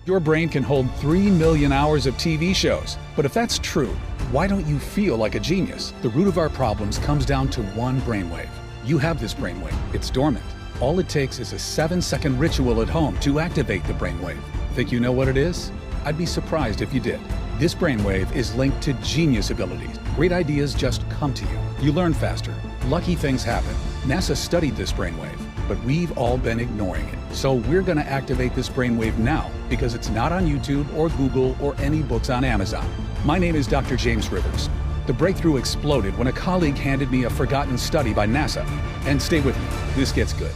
Your brain can hold 3 million hours of TV shows. But if that's true, why don't you feel like a genius? The root of our problems comes down to one brainwave. You have this brainwave. It's dormant. All it takes is a 7-second ritual at home to activate the brainwave. Think you know what it is? I'd be surprised if you did. This brainwave is linked to genius abilities. Great ideas just come to you. You learn faster. Lucky things happen. NASA studied this brainwave, but we've all been ignoring it. So we're going to activate this brainwave now because it's not on YouTube or Google or any books on Amazon. My name is Dr. James Rivers. The breakthrough exploded when a colleague handed me a forgotten study by NASA. And stay with me, this gets good.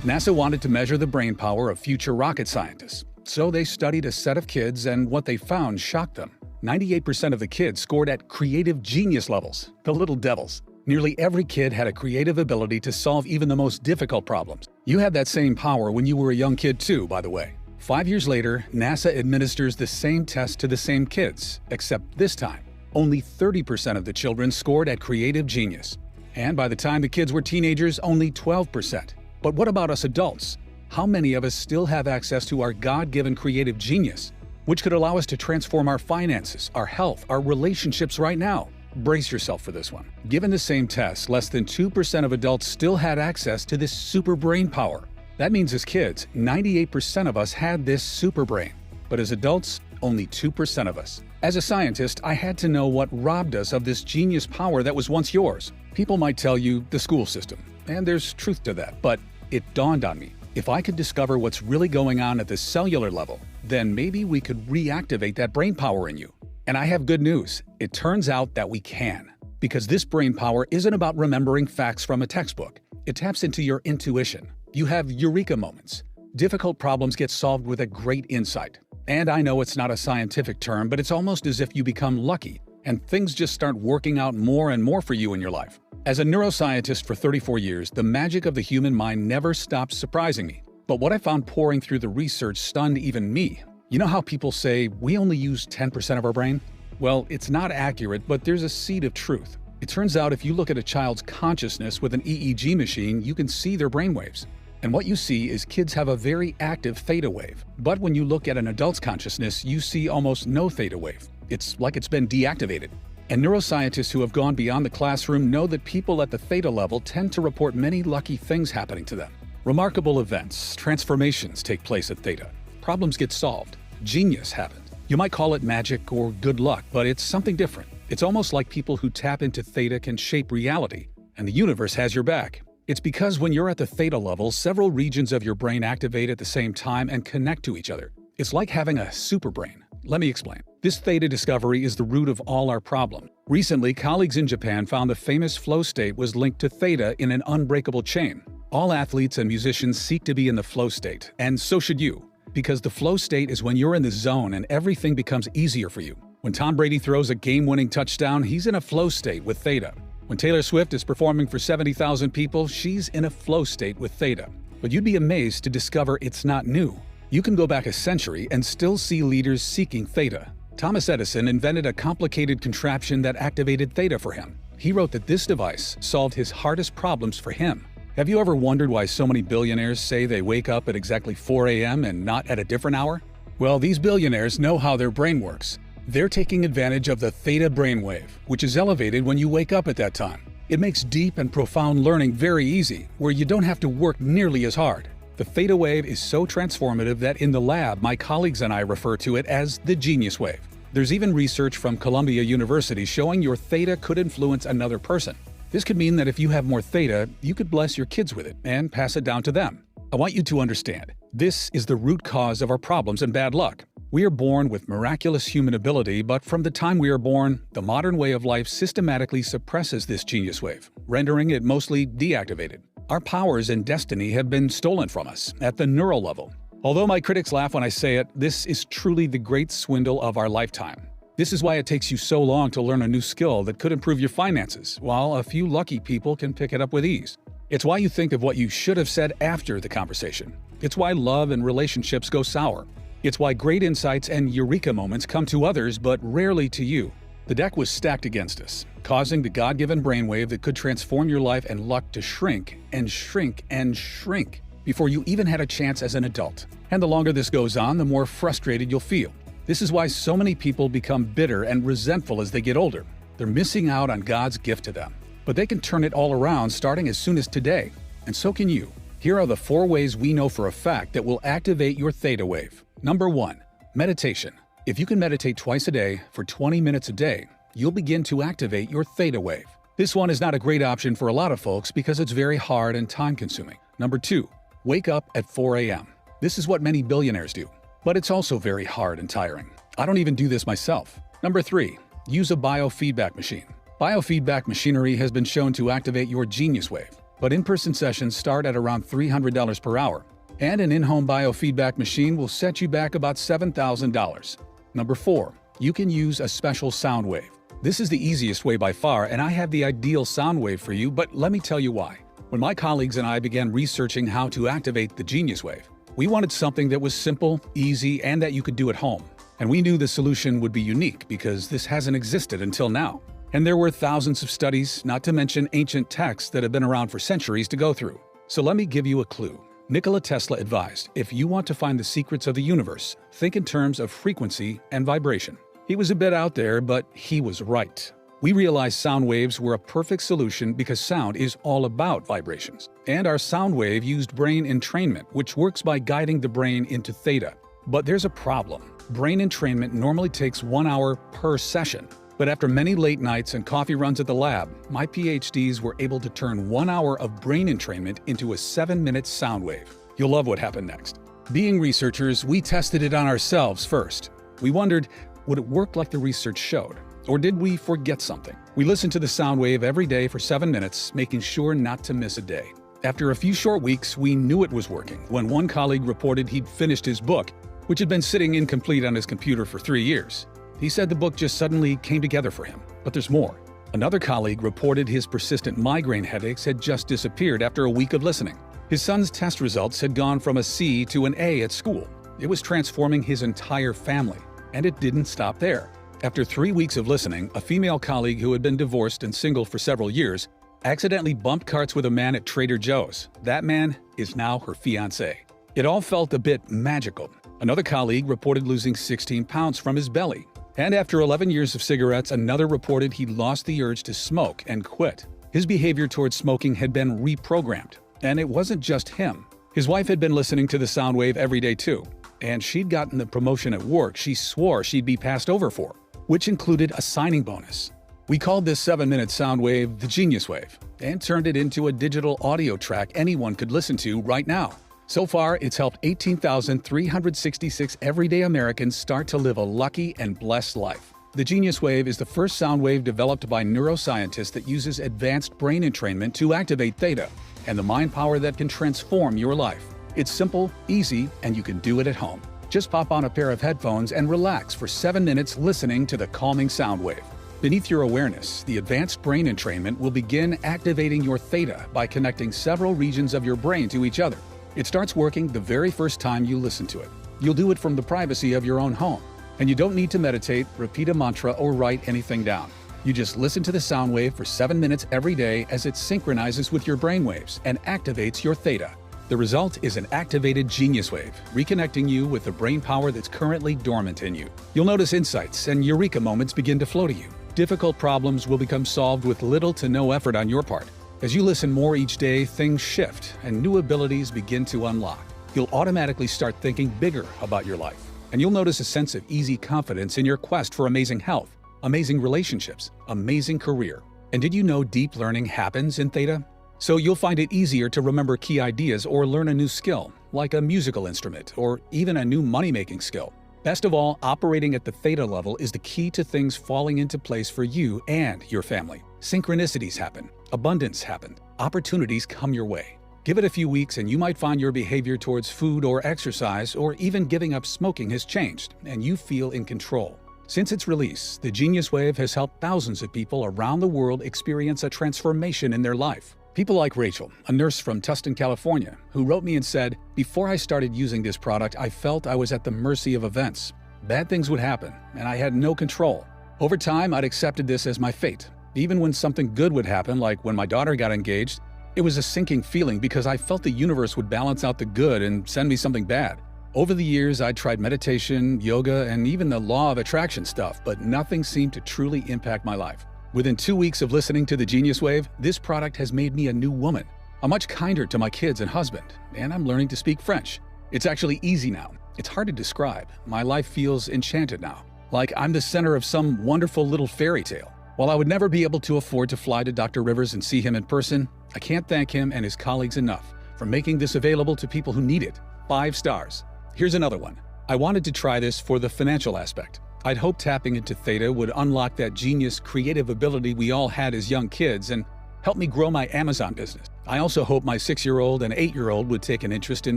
NASA wanted to measure the brain power of future rocket scientists. So they studied a set of kids, and what they found shocked them. 98% of the kids scored at creative genius levels, the little devils. Nearly every kid had a creative ability to solve even the most difficult problems. You had that same power when you were a young kid too, by the way. 5 years later, NASA administers the same test to the same kids, except this time, only 30% of the children scored at creative genius. And by the time the kids were teenagers, only 12%. But what about us adults? How many of us still have access to our God-given creative genius, which could allow us to transform our finances, our health, our relationships right now? Brace yourself for this one. Given the same test, less than 2% of adults still had access to this super brain power. That means as kids, 98% of us had this super brain. But as adults, only 2% of us. As a scientist, I had to know what robbed us of this genius power that was once yours. People might tell you the school system, and there's truth to that, but it dawned on me. If I could discover what's really going on at the cellular level, then maybe we could reactivate that brain power in you. And I have good news. It turns out that we can. Because this brain power isn't about remembering facts from a textbook. It taps into your intuition. You have eureka moments. Difficult problems get solved with a great insight. And I know it's not a scientific term, but it's almost as if you become lucky, and things just start working out more and more for you in your life. As a neuroscientist for 34 years, the magic of the human mind never stops surprising me. But what I found pouring through the research stunned even me. You know how people say we only use 10% of our brain? Well, it's not accurate, but there's a seed of truth. It turns out if you look at a child's consciousness with an EEG machine, you can see their brainwaves. And what you see is kids have a very active theta wave. But when you look at an adult's consciousness, you see almost no theta wave. It's like it's been deactivated. And neuroscientists who have gone beyond the classroom know that people at the theta level tend to report many lucky things happening to them. Remarkable events, transformations take place at theta. Problems get solved. Genius happens. You might call it magic or good luck, but it's something different. It's almost like people who tap into theta can shape reality, and the universe has your back. It's because when you're at the theta level, several regions of your brain activate at the same time and connect to each other. It's like having a super brain. Let me explain. This theta discovery is the root of all our problems. Recently, colleagues in Japan found the famous flow state was linked to theta in an unbreakable chain. All athletes and musicians seek to be in the flow state, and so should you. Because the flow state is when you're in the zone and everything becomes easier for you. When Tom Brady throws a game-winning touchdown, he's in a flow state with theta. When Taylor Swift is performing for 70,000 people, she's in a flow state with theta. But you'd be amazed to discover it's not new. You can go back a century and still see leaders seeking theta. Thomas Edison invented a complicated contraption that activated theta for him. He wrote that this device solved his hardest problems for him. Have you ever wondered why so many billionaires say they wake up at exactly 4 a.m. and not at a different hour? Well, these billionaires know how their brain works. They're taking advantage of the theta brainwave, which is elevated when you wake up at that time. It makes deep and profound learning very easy, where you don't have to work nearly as hard. The theta wave is so transformative that in the lab, my colleagues and I refer to it as the genius wave. There's even research from Columbia University showing your theta could influence another person. This could mean that if you have more theta, you could bless your kids with it and pass it down to them. I want you to understand, this is the root cause of our problems and bad luck. We are born with miraculous human ability, but from the time we are born, the modern way of life systematically suppresses this genius wave, rendering it mostly deactivated. Our powers and destiny have been stolen from us at the neural level. Although my critics laugh when I say it, this is truly the great swindle of our lifetime. This is why it takes you so long to learn a new skill that could improve your finances, while a few lucky people can pick it up with ease. It's why you think of what you should have said after the conversation. It's why love and relationships go sour. It's why great insights and eureka moments come to others, but rarely to you. The deck was stacked against us, causing the God-given brainwave that could transform your life and luck to shrink and shrink and shrink. before you even had a chance as an adult. And the longer this goes on, the more frustrated you'll feel. This is why so many people become bitter and resentful as they get older. They're missing out on God's gift to them. But they can turn it all around starting as soon as today. And so can you. Here are the 4 ways we know for a fact that will activate your theta wave. Number 1. Meditation. If you can meditate twice a day for 20 minutes a day, you'll begin to activate your theta wave. This one is not a great option for a lot of folks because it's very hard and time-consuming. Number 2. Wake up at 4 a.m. This is what many billionaires do, but it's also very hard and tiring. I don't even do this myself. Number 3. Use a biofeedback machine. Biofeedback machinery has been shown to activate your genius wave, but in-person sessions start at around $300 per hour, and an in-home biofeedback machine will set you back about $7,000. Number 4. You can use a special sound wave. This is the easiest way by far, and I have the ideal sound wave for you, but let me tell you why. When my colleagues and I began researching how to activate the genius wave, we wanted something that was simple, easy, and that you could do at home. And we knew the solution would be unique because this hasn't existed until now. And there were thousands of studies, not to mention ancient texts that have been around for centuries to go through. So let me give you a clue. Nikola Tesla advised, if you want to find the secrets of the universe, think in terms of frequency and vibration. He was a bit out there, but he was right. We realized sound waves were a perfect solution because sound is all about vibrations. And our sound wave used brain entrainment, which works by guiding the brain into theta. But there's a problem. Brain entrainment normally takes 1 hour per session. But after many late nights and coffee runs at the lab, my PhDs were able to turn 1 hour of brain entrainment into a 7-minute sound wave. You'll love what happened next. Being researchers, we tested it on ourselves first. We wondered, would it work like the research showed? Or did we forget something? We listened to the sound wave every day for 7 minutes, making sure not to miss a day. After a few short weeks, we knew it was working when one colleague reported he'd finished his book, which had been sitting incomplete on his computer for 3 years. He said the book just suddenly came together for him. But there's more. Another colleague reported his persistent migraine headaches had just disappeared after a week of listening. His son's test results had gone from a C to an A at school. It was transforming his entire family. And it didn't stop there. After 3 weeks of listening, a female colleague who had been divorced and single for several years accidentally bumped carts with a man at Trader Joe's. That man is now her fiancé. It all felt a bit magical. Another colleague reported losing 16 pounds from his belly. And after 11 years of cigarettes, another reported he'd lost the urge to smoke and quit. His behavior towards smoking had been reprogrammed. And it wasn't just him. His wife had been listening to the sound wave every day too. And she'd gotten the promotion at work she swore she'd be passed over for, which included a signing bonus. We called this 7-minute sound wave the Genius Wave and turned it into a digital audio track anyone could listen to right now. So far, it's helped 18,366 everyday Americans start to live a lucky and blessed life. The Genius Wave is the first sound wave developed by neuroscientists that uses advanced brain entrainment to activate theta and the mind power that can transform your life. It's simple, easy, and you can do it at home. Just pop on a pair of headphones and relax for 7 minutes listening to the calming sound wave. Beneath your awareness, the advanced brain entrainment will begin activating your theta by connecting several regions of your brain to each other. It starts working the very first time you listen to it. You'll do it from the privacy of your own home. And you don't need to meditate, repeat a mantra, or write anything down. You just listen to the sound wave for 7 minutes every day as it synchronizes with your brain waves and activates your theta. The result is an activated genius wave, reconnecting you with the brain power that's currently dormant in you. You'll notice insights and eureka moments begin to flow to you. Difficult problems will become solved with little to no effort on your part. As you listen more each day, things shift and new abilities begin to unlock. You'll automatically start thinking bigger about your life. And you'll notice a sense of easy confidence in your quest for amazing health, amazing relationships, amazing career. And did you know deep learning happens in theta? So you'll find it easier to remember key ideas or learn a new skill, like a musical instrument or even a new money-making skill. Best of all, operating at the theta level is the key to things falling into place for you and your family. Synchronicities happen, abundance happens, opportunities come your way. Give it a few weeks and you might find your behavior towards food or exercise or even giving up smoking has changed and you feel in control. Since its release, the Genius Wave has helped thousands of people around the world experience a transformation in their life. People like Rachel, a nurse from Tustin, California, who wrote me and said, "Before I started using this product, I felt I was at the mercy of events. Bad things would happen, and I had no control. Over time, I'd accepted this as my fate. Even when something good would happen, like when my daughter got engaged, It was a sinking feeling because I felt the universe would balance out the good and send me something bad. Over the years, I tried meditation, yoga, and even the law of attraction stuff, but nothing seemed to truly impact my life. Within 2 weeks of listening to the Genius Wave, this product has made me a new woman. I'm much kinder to my kids and husband, and I'm learning to speak French. It's actually easy now. It's hard to describe. My life feels enchanted now, like I'm the center of some wonderful little fairy tale. While I would never be able to afford to fly to Dr. Rivers and see him in person, I can't thank him and his colleagues enough for making this available to people who need it. 5 stars. Here's another one. I wanted to try this for the financial aspect. I'd hoped tapping into Theta would unlock that genius creative ability we all had as young kids and help me grow my Amazon business. I also hope my 6-year-old and 8-year-old would take an interest in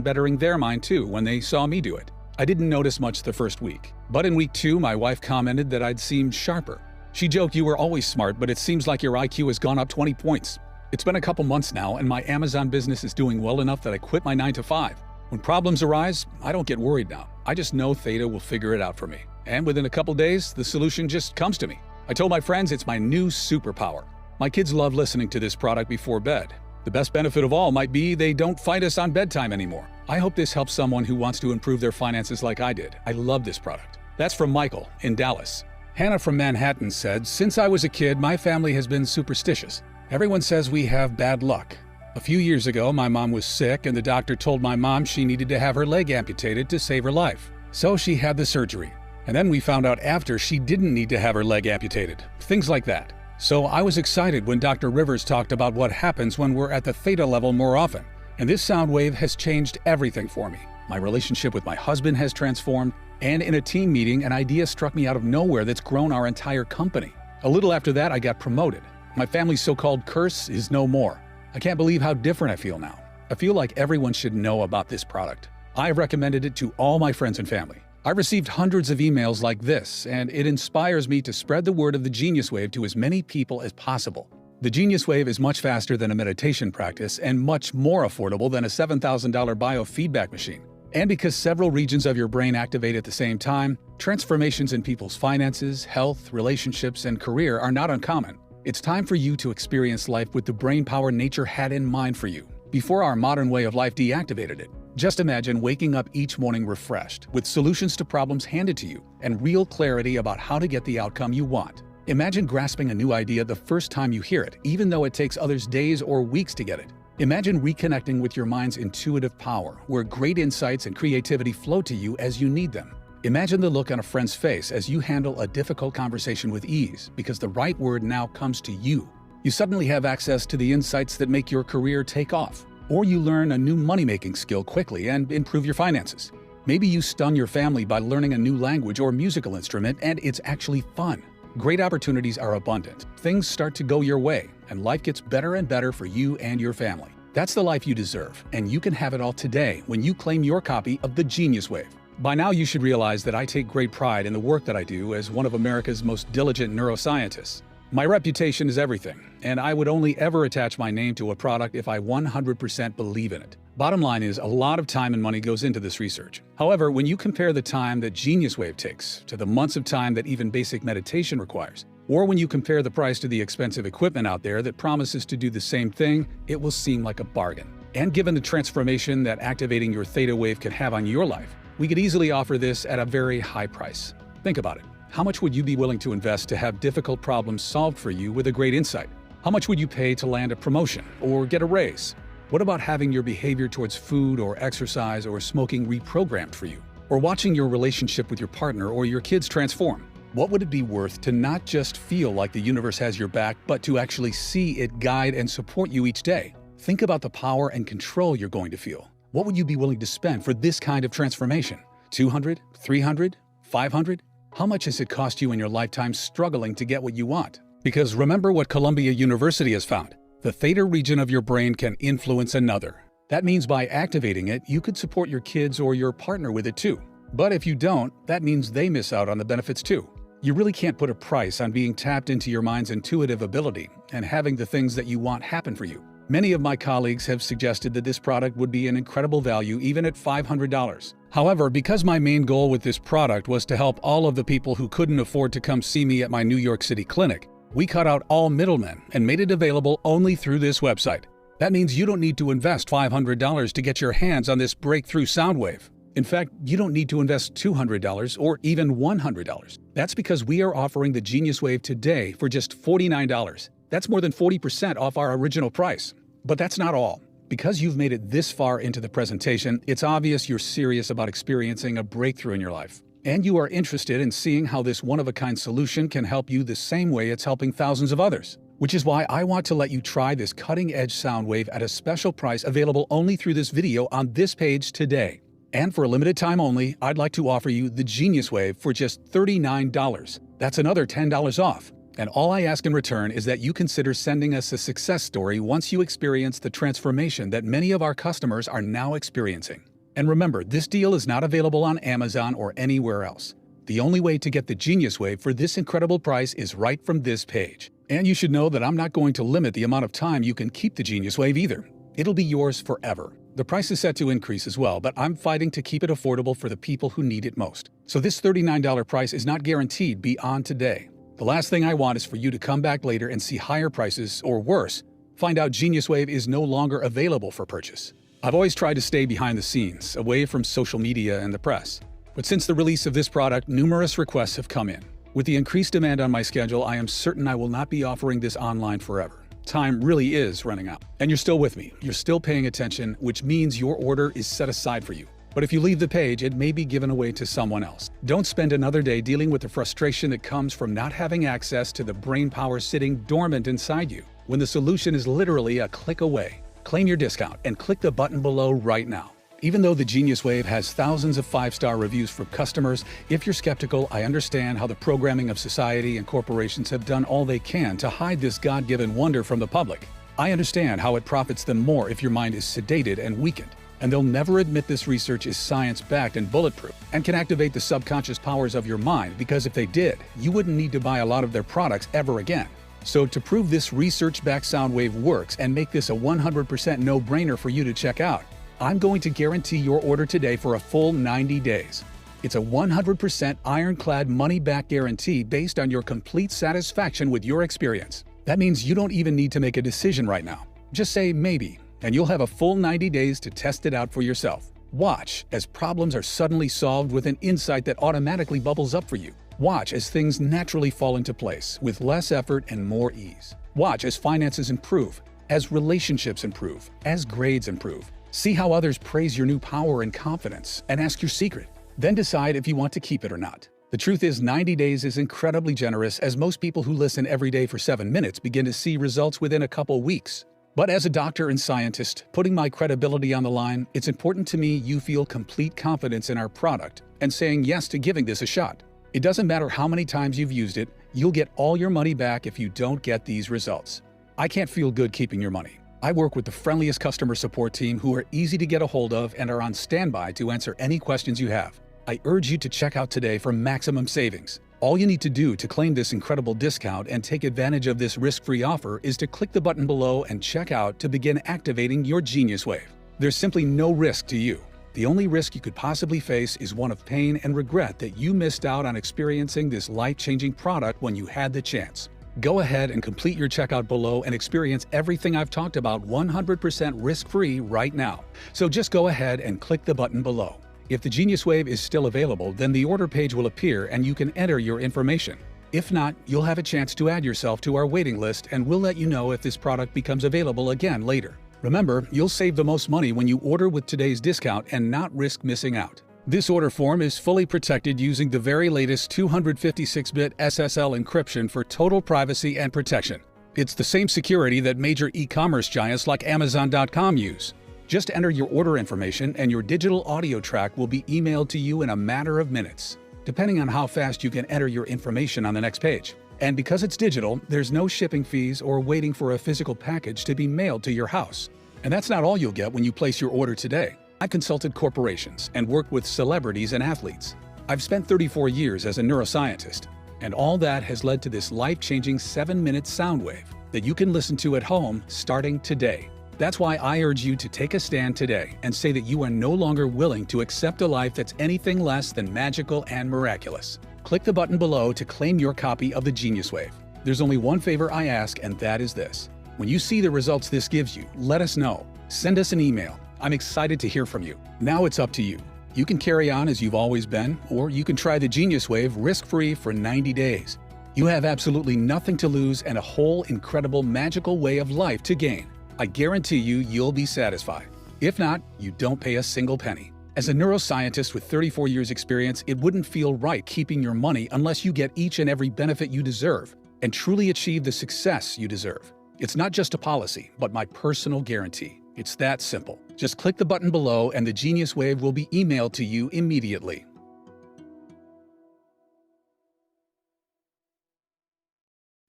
bettering their mind too when they saw me do it. I didn't notice much the first week, but in week 2, my wife commented that I'd seemed sharper. She joked, "You were always smart, but it seems like your IQ has gone up 20 points. It's been a couple months now, and my Amazon business is doing well enough that I quit my 9 to 5. When problems arise, I don't get worried now. I just know Theta will figure it out for me. And within a couple days, the solution just comes to me. I told my friends it's my new superpower. My kids love listening to this product before bed. The best benefit of all might be they don't fight us on bedtime anymore. I hope this helps someone who wants to improve their finances like I did. I love this product." That's from Michael in Dallas. Hannah from Manhattan said, "Since I was a kid, my family has been superstitious. Everyone says we have bad luck. A few years ago, my mom was sick and the doctor told my mom she needed to have her leg amputated to save her life. So she had the surgery. And then we found out after she didn't need to have her leg amputated. Things like that. So I was excited when Dr. Rivers talked about what happens when we're at the Theta level more often. And this sound wave has changed everything for me. My relationship with my husband has transformed, and in a team meeting, an idea struck me out of nowhere that's grown our entire company. A little after that, I got promoted. My family's so-called curse is no more. I can't believe how different I feel now. I feel like everyone should know about this product. I've recommended it to all my friends and family. I've received hundreds of emails like this, and it inspires me to spread the word of the Genius Wave to as many people as possible. The Genius Wave is much faster than a meditation practice and much more affordable than a $7,000 biofeedback machine. And because several regions of your brain activate at the same time, transformations in people's finances, health, relationships, and career are not uncommon. It's time for you to experience life with the brain power nature had in mind for you, before our modern way of life deactivated it. Just imagine waking up each morning refreshed, with solutions to problems handed to you, and real clarity about how to get the outcome you want. Imagine grasping a new idea the first time you hear it, even though it takes others days or weeks to get it. Imagine reconnecting with your mind's intuitive power, where great insights and creativity flow to you as you need them. Imagine the look on a friend's face as you handle a difficult conversation with ease, because the right word now comes to you. You suddenly have access to the insights that make your career take off. Or you learn a new money-making skill quickly and improve your finances. Maybe you stun your family by learning a new language or musical instrument, and it's actually fun. Great opportunities are abundant. Things start to go your way, and life gets better and better for you and your family. That's the life you deserve, and you can have it all today when you claim your copy of the Genius Wave. By now, you should realize that I take great pride in the work that I do as one of America's most diligent neuroscientists. My reputation is everything, and I would only ever attach my name to a product if I 100% believe in it. Bottom line is, a lot of time and money goes into this research. However, when you compare the time that Genius Wave takes to the months of time that even basic meditation requires, or when you compare the price to the expensive equipment out there that promises to do the same thing, it will seem like a bargain. And given the transformation that activating your Theta Wave can have on your life, we could easily offer this at a very high price. Think about it. How much would you be willing to invest to have difficult problems solved for you with a great insight? How much would you pay to land a promotion or get a raise? What about having your behavior towards food or exercise or smoking reprogrammed for you? Or watching your relationship with your partner or your kids transform? What would it be worth to not just feel like the universe has your back, but to actually see it guide and support you each day? Think about the power and control you're going to feel. What would you be willing to spend for this kind of transformation? $200, $300, $500? How much has it cost you in your lifetime struggling to get what you want? Because remember what Columbia University has found. The theta region of your brain can influence another. That means by activating it, you could support your kids or your partner with it too. But if you don't, that means they miss out on the benefits too. You really can't put a price on being tapped into your mind's intuitive ability and having the things that you want happen for you. Many of my colleagues have suggested that this product would be an incredible value even at $500. However, because my main goal with this product was to help all of the people who couldn't afford to come see me at my New York City clinic, we cut out all middlemen and made it available only through this website. That means you don't need to invest $500 to get your hands on this breakthrough sound wave. In fact, you don't need to invest $200 or even $100. That's because we are offering the Genius Wave today for just $49. That's more than 40% off our original price. But that's not all. Because you've made it this far into the presentation, it's obvious you're serious about experiencing a breakthrough in your life. And you are interested in seeing how this one-of-a-kind solution can help you the same way it's helping thousands of others. Which is why I want to let you try this cutting-edge sound wave at a special price available only through this video on this page today. And for a limited time only, I'd like to offer you the Genius Wave for just $39. That's another $10 off. And all I ask in return is that you consider sending us a success story once you experience the transformation that many of our customers are now experiencing. And remember, this deal is not available on Amazon or anywhere else. The only way to get the Genius Wave for this incredible price is right from this page. And you should know that I'm not going to limit the amount of time you can keep the Genius Wave either. It'll be yours forever. The price is set to increase as well, but I'm fighting to keep it affordable for the people who need it most. So this $39 price is not guaranteed beyond today. The last thing I want is for you to come back later and see higher prices, or worse, find out Genius Wave is no longer available for purchase. I've always tried to stay behind the scenes, away from social media and the press. But since the release of this product, numerous requests have come in. With the increased demand on my schedule, I am certain I will not be offering this online forever. Time really is running out. And you're still with me. You're still paying attention, which means your order is set aside for you. But if you leave the page, it may be given away to someone else. Don't spend another day dealing with the frustration that comes from not having access to the brain power sitting dormant inside you, when the solution is literally a click away. Claim your discount and click the button below right now. Even though the Genius Wave has thousands of 5-star reviews from customers, if you're skeptical, I understand how the programming of society and corporations have done all they can to hide this God-given wonder from the public. I understand how it profits them more if your mind is sedated and weakened. And they'll never admit this research is science-backed and bulletproof and can activate the subconscious powers of your mind, because if they did, you wouldn't need to buy a lot of their products ever again. So to prove this research-backed sound wave works and make this a 100% no-brainer for you to check out, I'm going to guarantee your order today for a full 90 days. It's a 100% ironclad money-back guarantee based on your complete satisfaction with your experience. That means you don't even need to make a decision right now. Just say maybe, and you'll have a full 90 days to test it out for yourself. Watch as problems are suddenly solved with an insight that automatically bubbles up for you. Watch as things naturally fall into place with less effort and more ease. Watch as finances improve, as relationships improve, as grades improve. See how others praise your new power and confidence, and ask your secret. Then decide if you want to keep it or not. The truth is, 90 days is incredibly generous, as most people who listen every day for 7 minutes begin to see results within a couple weeks. But as a doctor and scientist, putting my credibility on the line, it's important to me you feel complete confidence in our product and saying yes to giving this a shot. It doesn't matter how many times you've used it, you'll get all your money back if you don't get these results. I can't feel good keeping your money. I work with the friendliest customer support team who are easy to get a hold of and are on standby to answer any questions you have. I urge you to check out today for maximum savings. All you need to do to claim this incredible discount and take advantage of this risk-free offer is to click the button below and check out to begin activating your Genius Wave. There's simply no risk to you. The only risk you could possibly face is one of pain and regret that you missed out on experiencing this life-changing product when you had the chance. Go ahead and complete your checkout below and experience everything I've talked about 100% risk-free right now. So just go ahead and click the button below. If the Genius Wave is still available, then the order page will appear and you can enter your information. If not, you'll have a chance to add yourself to our waiting list, and we'll let you know if this product becomes available again later. Remember, you'll save the most money when you order with today's discount and not risk missing out. This order form is fully protected using the very latest 256-bit SSL encryption for total privacy and protection. It's the same security that major e-commerce giants like Amazon.com use. Just enter your order information and your digital audio track will be emailed to you in a matter of minutes, depending on how fast you can enter your information on the next page. And because it's digital, there's no shipping fees or waiting for a physical package to be mailed to your house. And that's not all you'll get when you place your order today. I've consulted corporations and worked with celebrities and athletes. I've spent 34 years as a neuroscientist, and all that has led to this life-changing 7-minute sound wave that you can listen to at home starting today. That's why I urge you to take a stand today and say that you are no longer willing to accept a life that's anything less than magical and miraculous. Click the button below to claim your copy of the Genius Wave. There's only one favor I ask, and that is this. When you see the results this gives you, let us know. Send us an email. I'm excited to hear from you. Now it's up to you. You can carry on as you've always been, or you can try the Genius Wave risk-free for 90 days. You have absolutely nothing to lose and a whole incredible magical way of life to gain. I guarantee you'll be satisfied. If not, you don't pay a single penny. As a neuroscientist with 34 years experience, it wouldn't feel right keeping your money unless you get each and every benefit you deserve and truly achieve the success you deserve. It's not just a policy, but my personal guarantee. It's that simple. Just click the button below and the Genius Wave will be emailed to you immediately.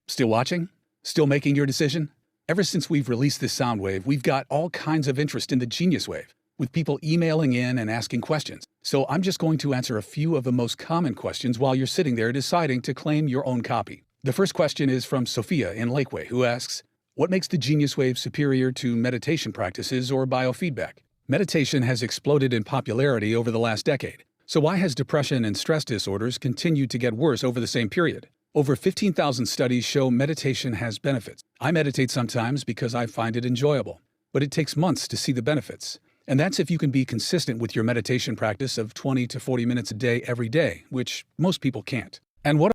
Still watching? Still making your decision? Ever since we've released this sound wave, we've got all kinds of interest in the Genius Wave, with people emailing in and asking questions. So I'm just going to answer a few of the most common questions while you're sitting there deciding to claim your own copy. The first question is from Sophia in Lakeway, who asks, what makes the Genius Wave superior to meditation practices or biofeedback? Meditation has exploded in popularity over the last decade. So why has depression and stress disorders continued to get worse over the same period? Over 15,000 studies show meditation has benefits. I meditate sometimes because I find it enjoyable, but it takes months to see the benefits. And that's if you can be consistent with your meditation practice of 20 to 40 minutes a day every day, which most people can't. And what